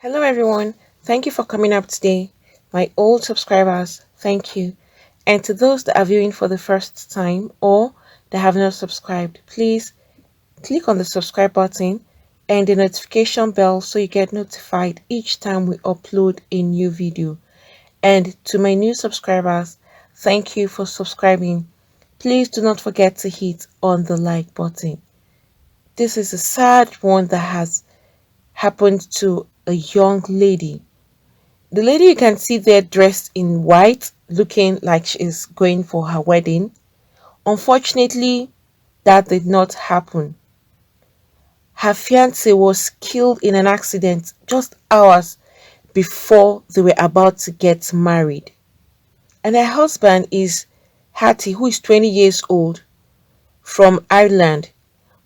Hello everyone, thank you for coming up today. My old subscribers, thank you. And to those that are viewing for the first time or that have not subscribed, please click on the subscribe button and the notification bell so you get notified each time we upload a new video. And to my new subscribers, thank you for subscribing. Please do not forget to hit on the like button. This is a sad one that has happened to a young lady. The lady you can see there dressed in white, looking like she is going for her wedding. Unfortunately, that did not happen. Her fiance was killed in an accident just hours before they were about to get married. And her husband is Hattie, who is 20 years old, from Ireland,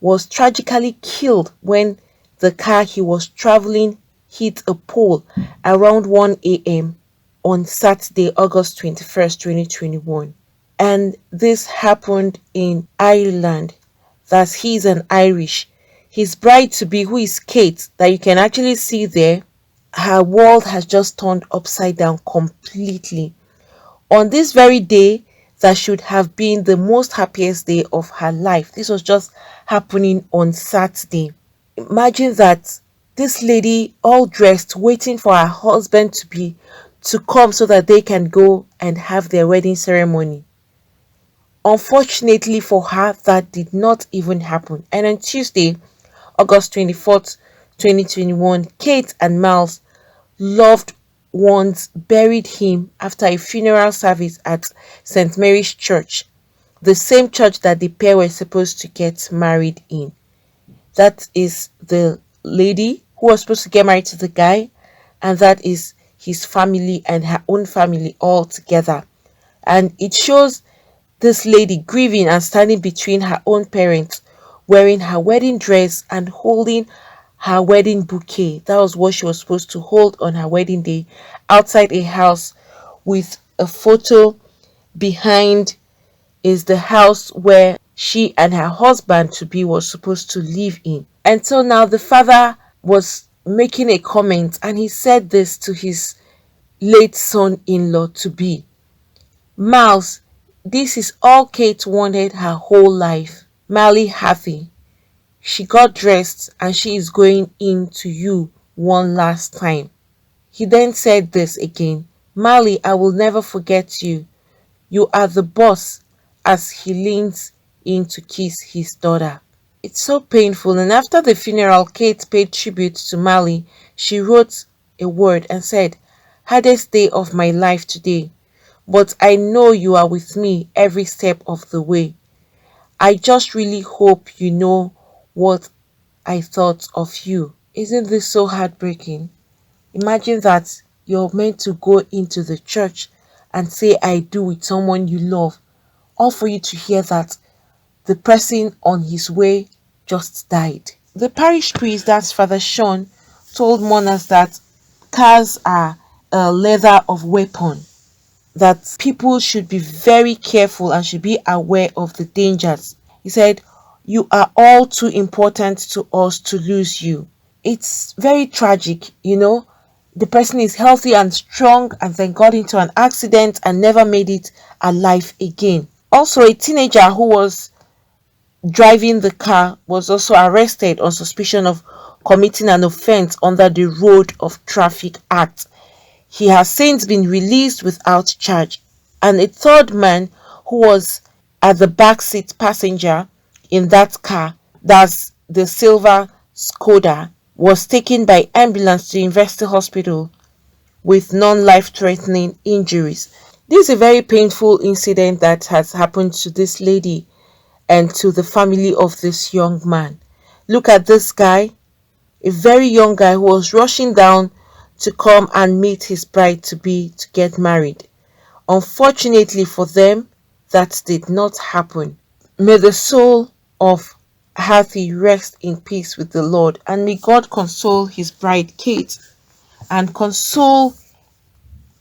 was tragically killed when the car he was traveling hit a pole around 1 a.m. on Saturday, August 21st, 2021. And this happened in Ireland. Thus, he's an Irish. His bride to be, who is Kate, that you can actually see there, her world has just turned upside down completely. On this very day, that should have been the most happiest day of her life. This was just happening on Saturday. Imagine that this lady, all dressed, waiting for her husband to come so that they can go and have their wedding ceremony. Unfortunately for her, that did not even happen. And on Tuesday, August 24th, 2021, Kate and Miles, loved ones, buried him after a funeral service at St. Mary's Church, the same church that the pair were supposed to get married in. That is the lady who was supposed to get married to the guy, and that is his family and her own family all together. And it shows this lady grieving and standing between her own parents, wearing her wedding dress and holding her wedding bouquet. That was what she was supposed to hold on her wedding day, outside a house with a photo behind is the house where she and her husband to be was supposed to live in. And so now the father was making a comment, and he said this to his late son-in-law to be: Miles, this is all Kate wanted her whole life. Mally happy. She got dressed and she is going in to you one last time. He then said this again: Mally, I will never forget you. You are the boss, as he leans in to kiss his daughter. It's so painful. And after the funeral, Kate paid tribute to Mally. She wrote a word and said, hardest day of my life today, but I know you are with me every step of the way. I just really hope you know what I thought of you. Isn't this so heartbreaking? Imagine that you're meant to go into the church and say I do with someone you love, all for you to hear that the person on his way just died. The parish priest, that's Father Sean, told mourners that cars are a leather of weapon, that people should be very careful and should be aware of the dangers. He said, you are all too important to us to lose you. It's very tragic, the person is healthy and strong and then got into an accident and never made it alive again. Also, a teenager who was driving the car was also arrested on suspicion of committing an offense under the Road of Traffic Act. He has since been released without charge. And a third man who was at the backseat passenger in that car, that's the silver Skoda, was taken by ambulance to University Hospital with non-life-threatening injuries. This is a very painful incident that has happened to this lady and to the family of this young man. Look at this guy, a very young guy who was rushing down to come and meet his bride to be to get married. Unfortunately for them, that did not happen. May the soul of Hattie rest in peace with the Lord, and may God console his bride Kate and console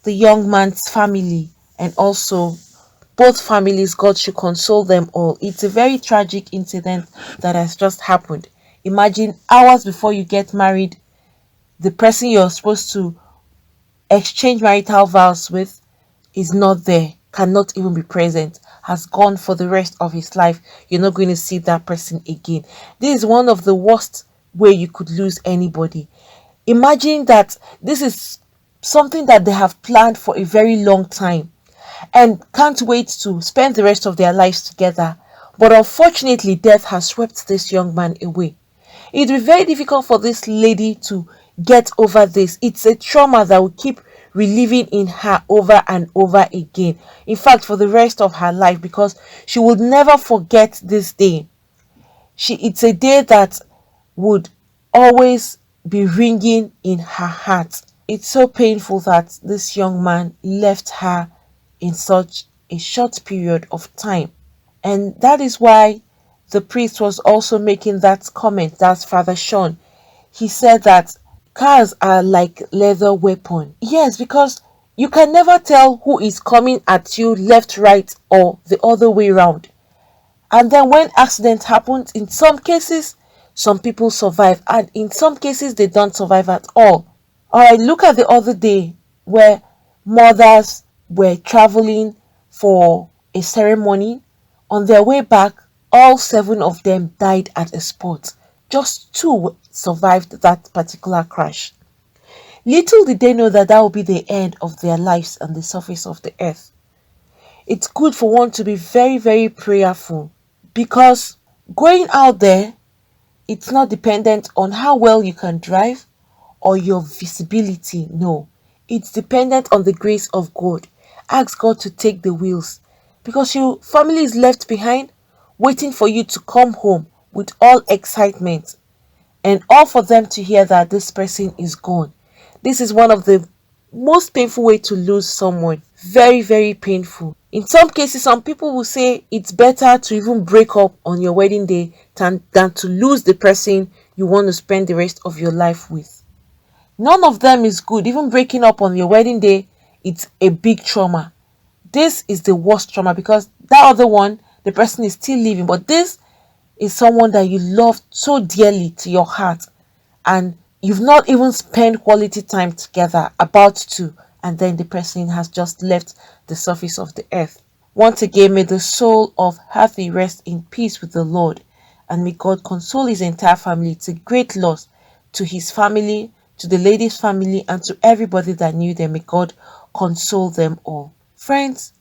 the young man's family, and also both families. God should console them all. It's a very tragic incident that has just happened. Imagine hours before you get married, the person you're supposed to exchange marital vows with is not there, cannot even be present, has gone for the rest of his life. You're not going to see that person again. This is one of the worst way you could lose anybody. Imagine that this is something that they have planned for a very long time and can't wait to spend the rest of their lives together. But unfortunately, death has swept this young man away. It will be very difficult for this lady to get over this. It's a trauma that will keep reliving in her over and over again. In fact, for the rest of her life, because she would never forget this day. It's a day that would always be ringing in her heart. It's so painful that this young man left her in such a short period of time. And that is why the priest was also making that comment. That's Father Sean. He said that cars are like leather weapon. Yes, because you can never tell who is coming at you left, right, or the other way around. And then when accident happens, in some cases, some people survive, and in some cases, they don't survive at all. Alright, look at the other day where mothers were traveling for a ceremony. On their way back, all 7 of them died at a spot. Just 2 survived that particular crash. Little did they know that that would be the end of their lives on the surface of the earth. It's good for one to be very, very prayerful, because going out there, it's not dependent on how well you can drive or your visibility. No, it's dependent on the grace of God. Ask God to take the wheels, because your family is left behind waiting for you to come home with all excitement, and all for them to hear that this person is gone. This is one of the most painful way to lose someone. Very, very painful. In some cases, some people will say it's better to even break up on your wedding day than to lose the person you want to spend the rest of your life with. None of them is good. Even breaking up on your wedding day, it's a big trauma. This is the worst trauma, because that other one, the person is still living, but this is someone that you love so dearly to your heart, and you've not even spent quality time together, about to, and then the person has just left the surface of the earth. Once again, may the soul of Happy rest in peace with the Lord, and may God console his entire family. It's a great loss to his family, to the lady's family, and to everybody that knew them. May God console them all. Friends,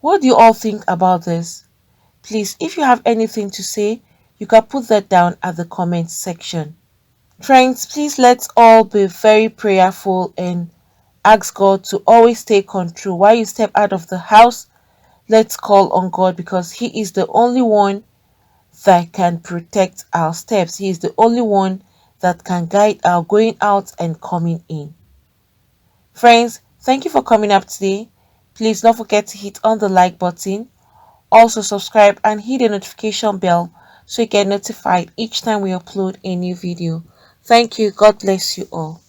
what do you all think about this? Please, if you have anything to say, you can put that down at the comment section. Friends, please let's all be very prayerful and ask God to always take control. While you step out of the house, let's call on God, because he is the only one that can protect our steps. He is the only one that can guide our going out and coming in. Friends, thank you for coming up today. Please don't forget to hit on the like button. Also subscribe and hit the notification bell so you get notified each time we upload a new video. Thank you. God bless you all.